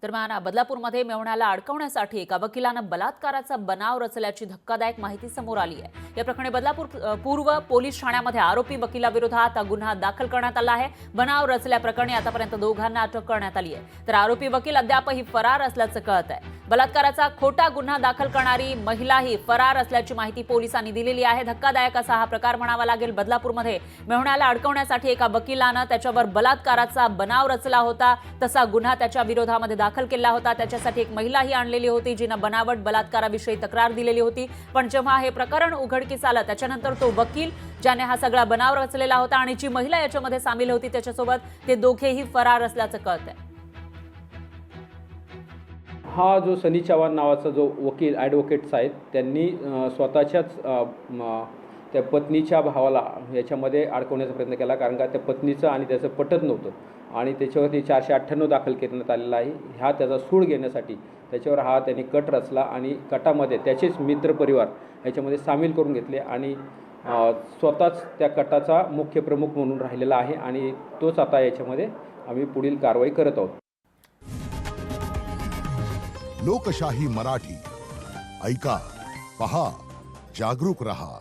दरम्यान बदलापूरमध्ये मेहुण्याला अडकवण्यासाठी एका वकिलानं बलात्काराचा बनाव रचल्याची धक्कादायक माहिती समोर आली आहे। या प्रकरणी बदलापूर पूर्व पोलीस ठाण्यामध्ये आरोपी वकिलाविरोधात गुन्हा दाखल करण्यात आला आहे। बनाव रचल्याप्रकरणी आतापर्यंत दोघांना अटक करण्यात आली आहे, तर आरोपी वकील अद्यापही फरार असल्याचं कळत आहे। बलात्काराचा खोटा गुन्हा दाखल करणारी महिलाही फरार असल्याची माहिती पोलिसांनी दिलेली आहे। धक्कादायक असा हा प्रकार म्हणावा लागेल। बदलापूरमध्ये मेहुण्याला अडकवण्यासाठी एका वकिलानं त्याच्यावर बलात्काराचा बनाव रचला होता, तसा गुन्हा त्याच्या विरोधामध्ये दाखल केला होता। त्याच्यासाठी एक महिलाही आणलेली होती, जिनं बनावट बलात्काराविषयी तक्रार दिलेली होती। पण जेव्हा हे प्रकरण उघडकीस आलं त्याच्यानंतर तो वकील ज्याने हा सगळा बनाव रचलेला होता आणि जी महिला याच्यामध्ये सामील होती त्याच्यासोबत ते दोघेही फरार असल्याचं कळतंय। हा जो सनी चव्हाण नावाचा जो वकील ॲडव्होकेट्स आहेत त्यांनी स्वतःच्याच त्या पत्नीच्या भावाला याच्यामध्ये अडकवण्याचा प्रयत्न केला, कारण का त्या पत्नीचं आणि त्याचं पटत नव्हतं आणि त्याच्यावरती 498 दाखल करण्यात आलेला आहे। ह्या त्याचा सूड घेण्यासाठी त्याच्यावर हा त्यांनी कट रचला आणि कटामध्ये त्याचेच मित्रपरिवार याच्यामध्ये सामील करून घेतले आणि स्वतःच त्या कटाचा मुख्य प्रमुख म्हणून राहिलेला आहे आणि तोच आता याच्यामध्ये आम्ही पुढील कारवाई करत आहोत। लोकशाही मराठी ऐका, पहा, जागरूक रहा।